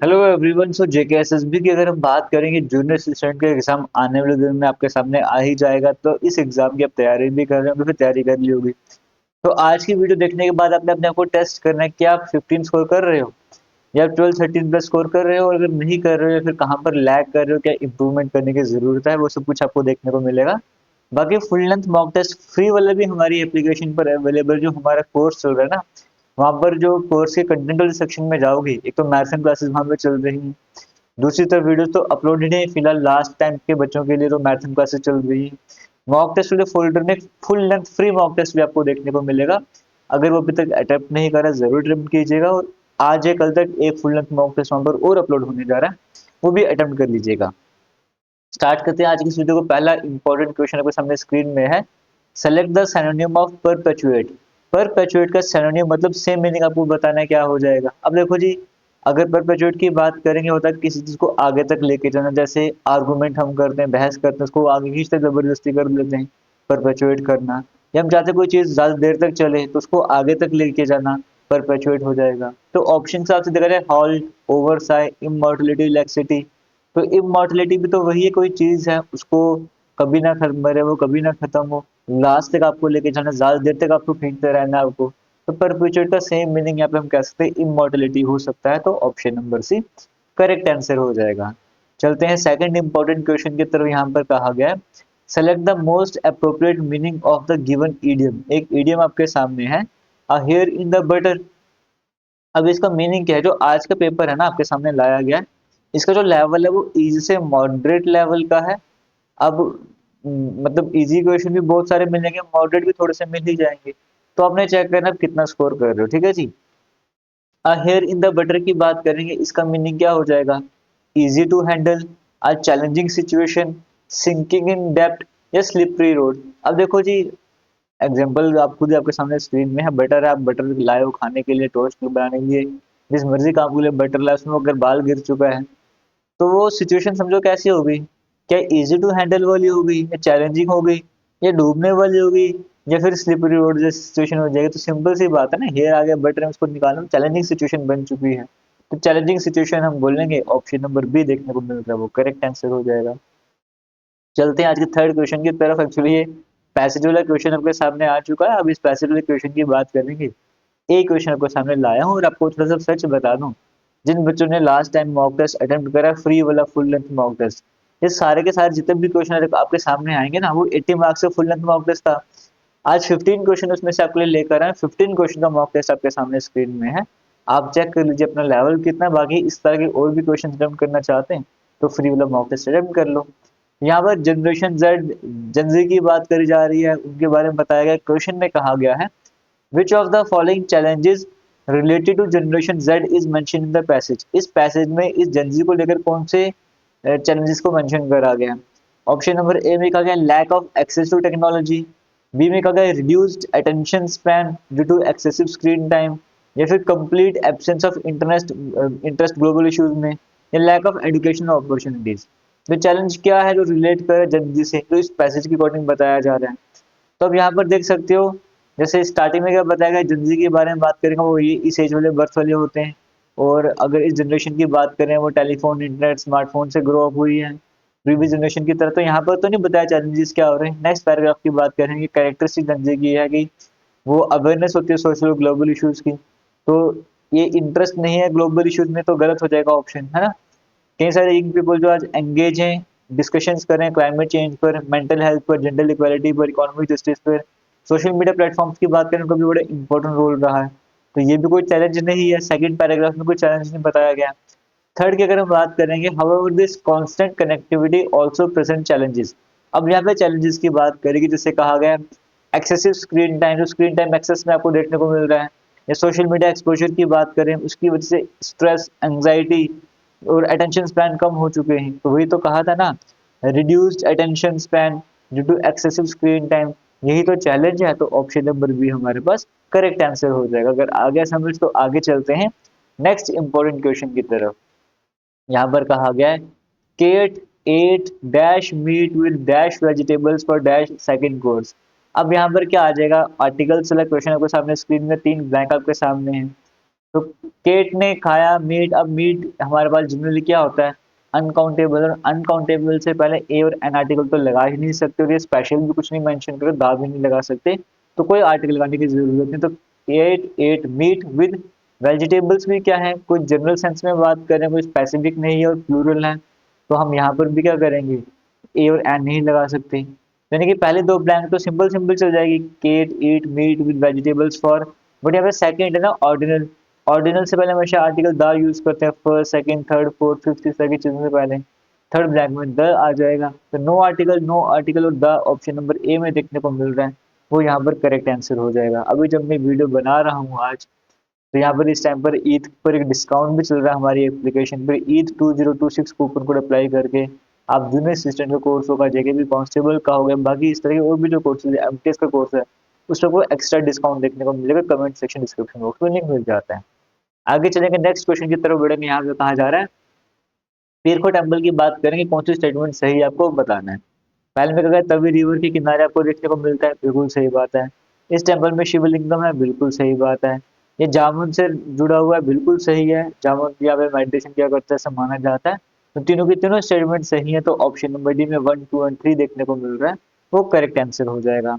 Hello everyone. सो JKSSB की अगर हम बात करेंगे, जूनियर असिस्टेंट का एग्जाम आने वाले दिन में आपके सामने आ ही जाएगा। तो इस एग्जाम की आप तैयारी भी कर रहे हो, फिर तैयारी कर ली होगी। तो आज की वीडियो देखने के बाद आपने अपने आप को टेस्ट करना है कि आप 15 स्कोर कर रहे हो या 12 13 प्लस स्कोर कर रहे हो। और अगर नहीं कर रहे हो या फिर कहाँ पर लैग कर रहे हो, क्या इंप्रूवमेंट करने की जरूरत है, वो सब कुछ आपको देखने को मिलेगा। बाकी full length mock test free वाले भी हमारी एप्लीकेशन पर अवेलेबल, जो हमारा कोर्स चल रहा है ना, वहाँ पर जो कोर्स के कंटेंट वाले सेक्शन में जाओगे, एक तो मैथ्स क्लासेस वहाँ पे चल रही हैं। दूसरी तरफ वीडियो तो अपलोड ही नहीं फिलहाल, लास्ट टाइम के बच्चों के लिए तो मैथन क्लासेस चल रही है। मॉक टेस्ट वाले फोल्डर में full length free mock test भी आपको देखने को मिलेगा। अगर वो अभी तक अटेम्प्ट नहीं करा, जरूर अटेम्प्ट कीजिएगा। और आज या कल तक एक फुल लेंथ मॉक टेस्ट वहाँ पर और अपलोड होने जा रहा है, वो भी अटेम्प्ट कर लीजिएगा। स्टार्ट करते हैं आज की इस वीडियो को। पहला इंपॉर्टेंट क्वेश्चन आपके सामने स्क्रीन में है। Select the synonym of perpetuate. Perpetuate का सिनोनिम मतलब सेम मीनिंग आपको बताना है, क्या हो जाएगा। अब देखो जी, अगर परपेचुएट की बात करेंगे, होता है किसी चीज को आगे तक लेके जाना। जैसे आर्गुमेंट हम करते हैं, बहस करते हैं, उसको आगे खींचते जबरदस्ती कर देते हैं, परपेचुएट करना। या हम चाहते हैं कोई चीज ज्यादा देर तक चले, तो उसको आगे तक लेके जाना परपेचुएट हो जाएगा। तो ऑप्शन के हिसाब से देखा जाए, हॉल्ट, ओवरसाई, इमोर्टलिटी, लैक्सिटी। तो इमॉर्टलिटी भी तो वही है, कोई चीज है, उसको कभी ना खत्म मरे, वो कभी ना खत्म हो, लास्ट तक आपको लेके जाना, ज्यादा देर तक आपको खींचते रहना है आपको। तो परपेचुएट का सेम मीनिंग यहाँ पे हम कह सकते हैं इमॉर्टलिटी हो सकता है। तो option number C correct answer हो जाएगा। चलते हैं सेकंड इंपॉर्टेंट क्वेश्चन की तरफ। यहाँ पर कहा गया है, select the most appropriate meaning of the given idiom. एक इडियम आपके सामने है, अ हेयर इन द बटर। अब इसका मीनिंग क्या है, जो आज का पेपर है ना आपके सामने लाया गया है, इसका जो लेवल है वो इजी से मॉडरेट लेवल का है। अब मतलब इजी क्वेश्चन भी बहुत सारे मिलेंगे, मॉडरेट भी थोड़े से मिल ही जाएंगे। तो आपने चेक करना आप कितना स्कोर कर रहे हो, ठीक है जी। A hair in the butter की बात करेंगे, इसका मीनिंग क्या हो जाएगा, easy to handle, a challenging situation, sinking in depth, या स्लिपरी रोड। अब देखो जी, एग्जाम्पल आप खुद ही आपके सामने स्क्रीन में है। बटर है, आप बटर लाए हो खाने के लिए, टोस्ट बनाने के लिए, जिस मर्जी काम के लिए बटर लाए, उसमें अगर बाल गिर चुका है, तो वो सिचुएशन समझो कैसी हो गई। क्या इजी टू हैंडल वाली हो गई, या चैलेंजिंग हो गई, या डूबने वाली हो गई, या फिर स्लिपरी रोड जैसी सिचुएशन हो जाएगी। तो सिंपल सी बात है ना, हेयर आ गया बटर है, उसको निकालना चैलेंजिंग सिचुएशन बन चुकी है। तो चैलेंजिंग सिचुएशन हम बोलेंगे, ऑप्शन नंबर बी देखने को मिल रहा है, वो करेक्ट आंसर हो जाएगा। चलते हैं आज के थर्ड क्वेश्चन की तरफ। एक्चुअली ये पैसेज वाला क्वेश्चन आपके सामने आ चुका है, अब इस पैसेज वाले क्वेश्चन की बात करेंगे। एक क्वेश्चन आपको सामने लाया हूँ, और आपको थोड़ा सा सच बता दूं, जिन बच्चों ने last time mock test attempt करा, फ्री वाला फुल लेंथ मॉक टेस्ट, ये सारे के सारे जितने भी क्वेश्चन आपके सामने आएंगे ना, वो 80 मार्क्स से फुल लेंथ मॉक टेस्ट था। आज 15 क्वेश्चन उसमें से आपके लिए लेकर आए। 15 क्वेश्चन का मॉक टेस्ट आपके सामने स्क्रीन में है। आप चेक कर लीजिए अपना लेवल कितना है। बाकी इस तरह के और भी क्वेश्चन अटेम्प्ट करना चाहते हैं, तो फ्री वाला मॉक टेस्ट अटेम्प्ट कर लो। यहाँ पर जनरेशन जेड, जनजी की बात करी जा रही है, उनके बारे में बताया गया। क्वेश्चन में कहा गया है, which of the following challenges related to generation Z is mentioned in the passage। इस पैसेज में इस जनजी को लेकर कौन से चैलेंजेस को मेंशन करा गया है। ऑप्शन नंबर ए में कहा गया lack of access to technology, B में कहा गया reduced attention span due to excessive screen time, या फिर complete absence of interest global issues में, या लैक ऑफ एजुकेशनल अपॉर्चुनिटीज। तो चैलेंज क्या है जो रिलेट करे जनजी से, तो इस पैसेज के अकॉर्डिंग बताया जा रहा है। तो अब यहाँ पर देख सकते हो, जैसे स्टार्टिंग में क्या बताया गया, जनजी के बारे में बात करेंगे, वो ये इस एज वाले बर्थ वाले होते हैं। और अगर इस जनरेशन की बात करें, वो टेलीफोन, इंटरनेट, स्मार्टफोन से ग्रो अप हुई है प्रीवियस जनरेशन की तरह। तो यहाँ पर तो नहीं बताया चैलेंजेस क्या हो रहे हैं। नेक्स्ट पैराग्राफ की बात करेंगे, कैरेक्टरिस्टिक जनजी की है कि वो अवेयरनेस होती है सोशल ग्लोबल इश्यूज की। तो ये इंटरेस्ट नहीं है ग्लोबल इश्यूज में, तो गलत हो जाएगा ऑप्शन, है ना। कई सारे यंग पीपल जो आज एंगेज हैं, डिस्कशंस कर रहे हैं क्लाइमेट चेंज पर, मेंटल हेल्थ पर, जेंडर इक्वालिटी पर, इकोनॉमिक जस्टिस पर, सोशल मीडिया प्लेटफॉर्म्स की बात करें, उनका भी बड़ा इंपॉर्टेंट रोल रहा है। तो ये भी कोई चैलेंज नहीं है, सेकंड पैराग्राफ में कोई चैलेंज नहीं बताया गया। थर्ड की अगर हम बात करेंगे, however this constant connectivity also present challenges. अब यहाँ पे चैलेंजेस की बात करेंगे, जैसे कहा गया एक्सेसिव स्क्रीन टाइम, जो स्क्रीन टाइम एक्सेस में आपको देखने को मिल रहा है, या सोशल मीडिया एक्सपोजर की बात करें, उसकी वजह से स्ट्रेस, एंग्जाइटी और अटेंशन स्पैन कम हो चुके हैं। तो वही तो कहा था ना, reduced attention span due to excessive screen time, यही तो चैलेंज है। तो ऑप्शन नंबर बी हमारे पास करेक्ट आंसर हो जाएगा। अगर आ गया समझ तो आगे चलते हैं नेक्स्ट इंपॉर्टेंट क्वेश्चन की तरफ। यहाँ पर कहा गया है, Kate ate dash meat with dash vegetables for dash second course. अब यहाँ पर क्या आ जाएगा, आर्टिकल सेलेक्ट क्वेश्चन आपके सामने स्क्रीन में, तीन ब्लैंक आपके सामने हैं। तो केट ने खाया मीट। अब मीट हमारे पास जनरली क्या होता है, अनकाउंटेबल, और अनकाउंटेबल से पहले ए और एन आर्टिकल तो लगा ही नहीं सकते, और ये स्पेशल भी कुछ नहीं मेंशन करो, दा भी नहीं लगा सकते, तो कोई आर्टिकल लगाने की जरूरत नहीं। तो ate ate meat with vegetables भी क्या है, कोई जनरल सेंस में बात कर रहे हैं, कोई स्पेसिफिक नहीं है और प्लूरल है, तो हम यहाँ पर भी क्या करेंगे, ए और एन नहीं लगा सकते। यानी कि पहले दो ब्लैंक तो सिंपल सिंपल चल जाएगी, Kate eat meat with vegetables for, but यहाँ पे सेकंड है ना ऑर्डिनल, ऑर्डिनल से पहले हमेशा आर्टिकल द यूज करते हैं, first second third fourth fifth इस तरह की चीजों से पहले, थर्ड ब्लैंक में द आ जाएगा, तो नो आर्टिकल और द ऑप्शन नंबर ए में देखने को मिल रहा है, वो यहाँ पर करेक्ट आंसर हो जाएगा। अभी जब मैं वीडियो बना रहा हूँ आज, तो यहाँ पर इस टाइम पर ईद पर एक डिस्काउंट भी चल रहा है हमारी एप्लीकेशन पर, ईद 2026 कूपन कोड अप्लाई करके आप जूनियर असिस्टेंट का कोर्स होगा, जेके भी कांस्टेबल का होगा, बाकी इस तरह के और भी जो कोर्सेज है, एमटीएस का कोर्स है, उस पर एक्स्ट्रा डिस्काउंट देखने को मिलेगा, कमेंट सेक्शन डिस्क्रिप्शन बॉक्स में लिंक मिल जाता है। आगे चलेंगे नेक्स्ट क्वेश्चन की तरफ बढ़ेंगे। यहाँ पे कहा जा रहा है पीरखो टेम्पल की बात करेंगे, कौन सी स्टेटमेंट सही है आपको बताना है। पहले में कहा तभी रिवर के किनारे आपको देखने को मिलता है, बिल्कुल सही बात है। इस टेम्पल में शिवलिंगम है, बिल्कुल सही बात है। ये जामुन से जुड़ा हुआ है, बिल्कुल सही है, जामुन यहाँ पे मेडिटेशन किया करता है, ऐसा माना जाता है। तो तीनों की तीनों स्टेटमेंट सही है, तो ऑप्शन नंबर डी में 1 2 और 3 देखने को मिल रहा है, वो करेक्ट आंसर हो जाएगा।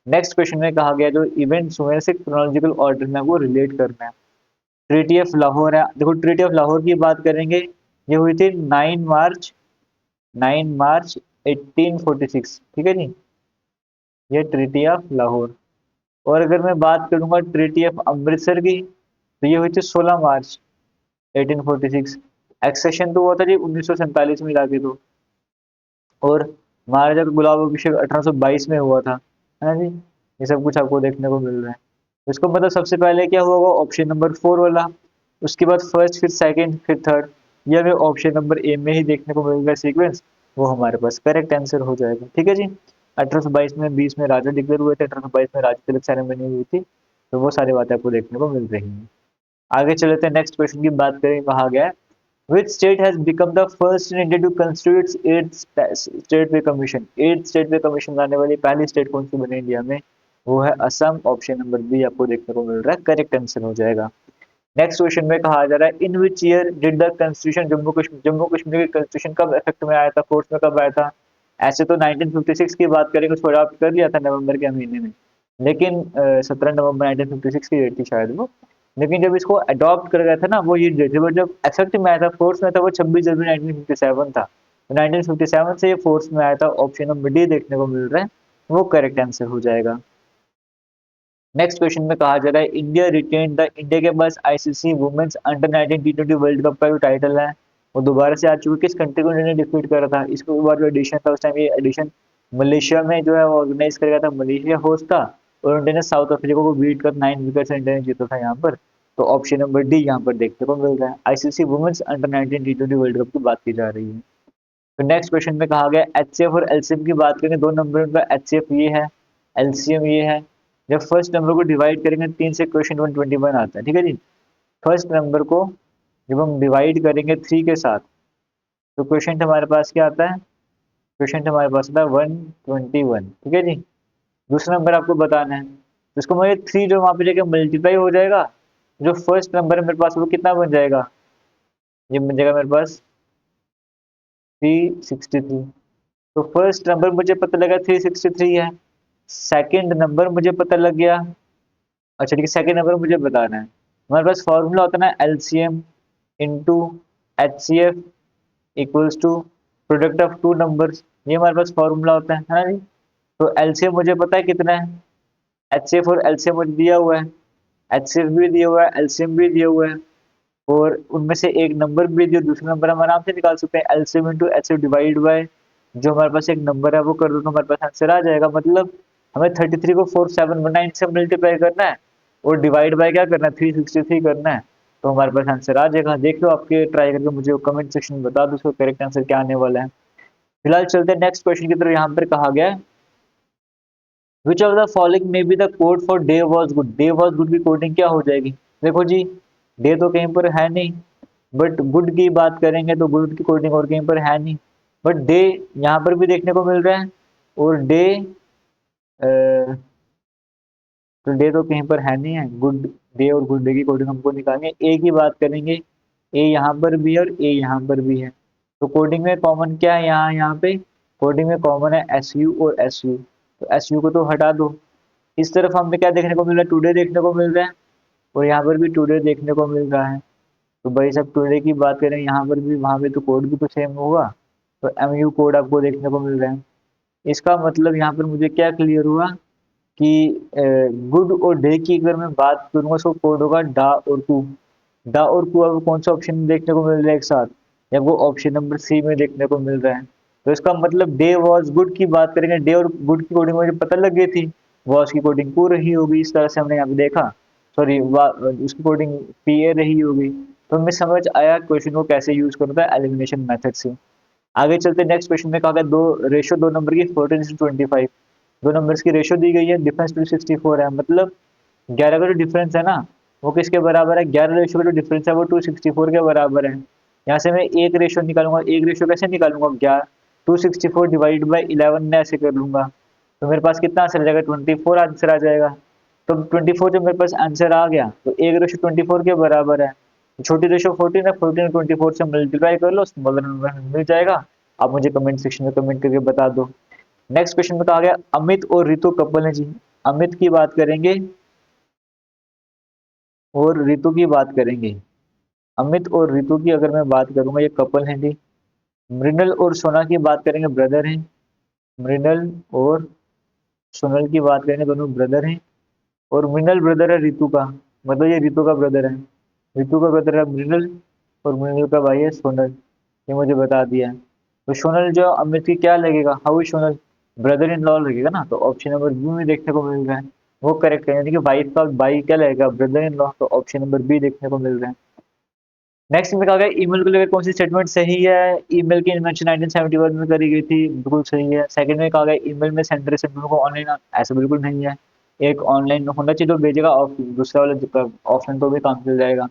नेक्स्ट क्वेश्चन में कहा गया जो इवेंट्स हुए हैं क्रोनोलॉजिकल ऑर्डर में वो रिलेट करना है। ट्रीटी ऑफ लाहौर है, देखो ट्रीटी ऑफ लाहौर की बात करेंगे, ये हुई थी 9 मार्च, 9 मार्च 1846, ठीक है जी, ये ट्रीटी ऑफ लाहौर। और अगर मैं बात करूंगा ट्रीटी ऑफ अमृतसर की, तो ये हुई थी 16 मार्च 1846। एक्सेशन तो हुआ था जी 1947 में जाके तो, और महाराजा का गुलाब अभिषेक 1822 में हुआ था, है ना जी। ये सब कुछ आपको देखने को मिल रहा है। इसको मतलब सबसे पहले क्या हुआ होगा, ऑप्शन नंबर 4 वाला, उसके बाद फर्स्ट फिर सेकंड फिर थर्ड, ये हमें ऑप्शन नंबर ए में ही देखने को मिलेगा सीक्वेंस, वो हमारे पास करेक्ट आंसर हो जाएगा, ठीक है जी। 1822 में 20 में राजा डिक्लेयर हुए थे, 1822 में राजा तिलक सेरेमनी हुई थी, तो वो सारी बातें आपको देखने को मिल रही हैं। आगे चलते हैं नेक्स्ट क्वेश्चन की बात करें, कहा गया है which state has become the first in India to constitute its eighth state pay commission, eighth state pay commission लाने वाली पहली स्टेट कौन सी बनी इंडिया में, वो है असम, ऑप्शन नंबर बी आपको देखने को मिल रहा है, करेक्ट आंसर हो जाएगा। नेक्स्ट क्वेश्चन में कहा जा रहा है in which year did the constitution Jammu Kashmir की कॉन्स्टिट्यूशन कब इफेक्ट में आया था, फोर्स में कब आया था। ऐसे तो 1956 की बात करेंगे, उसको अडॉप्ट कर लिया था नवंबर के महीने में, लेकिन 17 नवंबर 1956 की डेट थी शायद वो, लेकिन जब इसको अडॉप्ट कर गया था ना वो ये डेट थी, बट जब इफेक्ट में आया था फोर्स में था वो 26 जनवरी 1957 था, तो 1957 से ये फोर्स में आया था, ऑप्शन नंबर डी देखने को मिल रहा है, वो करेक्ट आंसर हो जाएगा। नेक्स्ट क्वेश्चन में कहा जा रहा है इंडिया रिटेन द, इंडिया के पास आईसीसी वुमेन्स अंडर 19 टी20 वर्ल्ड कप का जो टाइटल है वो दोबारा से आ चुका है, किस कंट्री को इंडिया ने डिफीट करा था, इसके बाद जो एडिशन था उस टाइम ये एडिशन मलेशिया में जो है वो ऑर्गेनाइज कर गया था, मलेशिया होस्ट था, और इंडिया ने साउथ अफ्रीका को बीट कर 9 विकेट से इंडिया ने जीता था यहाँ पर, तो ऑप्शन नंबर डी यहाँ पर देखने को मिल रहा है, आईसीसी वुमेन्स अंडर 19 टी20 वर्ल्ड कप की बात की जा रही है। तो नेक्स्ट क्वेश्चन में कहा गया एचसीएफ और एलसीएम की बात करेंगे, दो नंबर का एचसीएफ ये है, एलसीएम ये है। जब फर्स्ट नंबर को डिवाइड करेंगे 3 से क्वेश्चन 121 आता है, ठीक है जी। फर्स्ट नंबर को जब हम डिवाइड करेंगे 3 के साथ, तो क्वेश्चन हमारे पास क्या आता है, क्वेश्चन हमारे पास आता है 121, ठीक है जी। दूसरा नंबर आपको बताना है, तो इसको मुझे 3 जो वहां पे जाके मल्टीप्लाई हो जाएगा, जो फर्स्ट नंबर है मेरे पास वो कितना बन जाएगा, ये बन जाएगा मेरे पास 363। तो फर्स्ट नंबर मुझे पता लगा 363 है, सेकंड नंबर मुझे पता लग गया, अच्छा ठीक है, सेकंड नंबर मुझे बताना है, हमारे पास फॉर्मूला होता है ना LCM into HCF equals to product of two numbers, ये हमारे पास फॉर्मूला होता है ना जी। तो एलसीएम मुझे पता है कितना है, एचसीएफ और एलसीएम मुझे दिया हुआ है, एचसीएफ भी दिया हुआ है, एलसीएम भी दिया हुआ है, और उनमें से एक नंबर भी दिया, दूसरा नंबर हम आराम से निकाल सकते हैं, LCM into HCF divide by जो हमारे पास एक नंबर है वो कर दो तो हमारे पास आंसर आ जाएगा, मतलब हमें 33 को 479 से मल्टीप्लाई करना है और डिवाइड बाय क्या करना है 363 करना है, तो हमारे पास आंसर आ जाएगा। देख लो आपके ट्राई करके मुझे कमेंट सेक्शन में बता दो उसका करेक्ट आंसर क्या आने वाला है। फिलहाल चलते हैं नेक्स्ट क्वेश्चन की तरफ। यहाँ पर कहा गया है विच ऑफ द फॉलोइंग में be the code for day was good, day was good की कोडिंग क्या हो जाएगी, देखो जी डे तो कहीं पर है नहीं, बट गुड की बात करेंगे तो गुड की कोडिंग और कहीं पर है नहीं, बट डे यहाँ पर भी देखने को मिल रहा है, और डे तो डे तो कहीं पर है नहीं है, गुड डे और गुड डे की कोडिंग हमको निकालनी है। ए की बात करेंगे, ए यहाँ पर भी है और ए यहाँ पर भी है। तो कोडिंग में कॉमन क्या है, यहाँ पे कोडिंग में कॉमन है एस यू और एस यू। तो एस यू को तो हटा दो। इस तरफ हमें क्या देखने को मिल रहा है, टुडे देखने को मिल रहा है और यहाँ पर भी टुडे देखने को मिल रहा है। तो भाई सब टुडे की बात करें यहाँ पर भी, वहाँ पे तो कोड भी तो सेम होगा। तो एम यू कोड आपको देखने को मिल रहा है। इसका मतलब यहाँ पर मुझे क्या क्लियर हुआ कि गुड और डे की अगर मैं बात करूँगा तो कोड होगा डा और कू। डा और कू आपको कौन सा ऑप्शन देखने को मिल रहा है एक साथ, या वो ऑप्शन नंबर सी में देखने को मिल रहा है। तो इसका मतलब डे वॉज गुड की बात करेंगे, डे और गुड की कोडिंग मुझे पता लग गई थी, वॉज की कोडिंग कू रही होगी, इस तरह से हमने यहाँ पे देखा। सॉरी, उसकी कोडिंग पी ए रही होगी। तो हमें समझ आया क्वेश्चन को कैसे यूज करना है एलिमिनेशन मेथड से। आगे चलते नेक्स्ट क्वेश्चन में कहा गया दो नंबर की 14:25। दो नंबर्स की रेशियो दी गई है, डिफरेंस 264 है। मतलब 11 का जो डिफरेंस है ना, वो किसके बराबर है, 11 रेशियो का जो डिफरेंस है वो 264 के बराबर है। यहाँ से मैं एक रेशियो निकालूंगा, एक रेशियो कैसे निकालूंगा, 11 264 डिवाइड बाई 11 में ऐसे कर लूंगा। तो मेरे पास कितना आंसर आ जाएगा, 24 आंसर आ जाएगा। तो 24 जब मेरे पास आंसर आ गया तो एक रेशियो 24 के बराबर है। छोटी रेशियो 14 है, 14 24 से मल्टीप्लाई कर लो, स्मॉलर नंबर मिल जाएगा। आप मुझे कमेंट सेक्शन में कमेंट करके बता दो। नेक्स्ट क्वेश्चन में कहा गया अमित और रितु कपल है जी। अमित की बात करेंगे और रितु की बात करेंगे। अमित और रितु की अगर मैं बात करूंगा, ये कपल है जी। मृणल और सोना की बात करेंगे, ब्रदर हैं। मृणल और सोनल की बात करेंगे, दोनों ब्रदर हैं। और मृणल ब्रदर है रितु का, मतलब ये रितु का ब्रदर है। रितु का ब्रदर है मृणल और मृणल का भाई है सोनल। ये मुझे बता दिया है। तो सोनल जो अमित की क्या लगेगा, how is Sonal, brother in law लगेगा ना। तो ऑप्शन नंबर बी में देखने को मिल रहा है, वो करेक्ट है। यानी कि वाइफ का भाई क्या लगेगा, ब्रदर इन लॉ। तो ऑप्शन नंबर बी देखने को मिल रहा है। नेक्स्ट में कहा गया ईमेल को लेकर कौन सी स्टेटमेंट सही है। ईमेल की इन्वेंशन 1971 में करी गई थी, बिल्कुल सही है। सेकंड में कहा गया ईमेल में सेंडर रिसीवर को ऑनलाइन, ऐसा बिल्कुल नहीं है। एक ऑनलाइन होना चाहिए जो भेजेगा, दूसरा वाला ऑफलाइन तो भी काम चल जाएगा।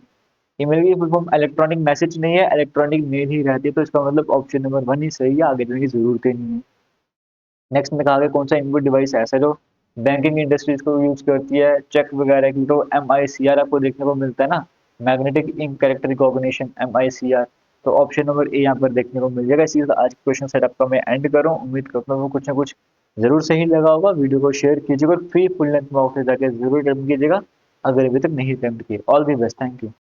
ईमेल की फुल फॉर्म इलेक्ट्रॉनिक मैसेज नहीं है, इलेक्ट्रॉनिक मेल ही रहती है। तो इसका मतलब ऑप्शन नंबर 1 ही सही है, आगे जाने की जरूरत ही नहीं है। नेक्स्ट में कहा गया कौन सा इनपुट डिवाइस ऐसा है जो बैंकिंग इंडस्ट्रीज को यूज करती है चेक वगैरह की। तो MICR आपको देखने को मिलता है ना, magnetic ink character recognition, MICR। तो ऑप्शन नंबर ए यहाँ पर देखने को मिल जाएगा। इसी के साथ आज के क्वेश्चन सेटअप का मैं एंड कर रहा हूँ। उम्मीद करता हूँ कुछ ना कुछ जरूर सही लगा होगा। वीडियो को शेयर कीजिएगा और फ्री फुल लेंथ में ऑफिस जाकर जरूर अटेम्प्ट कीजिएगा अगर अभी तक नहीं अटेम्प्ट किए। All the best, thank you.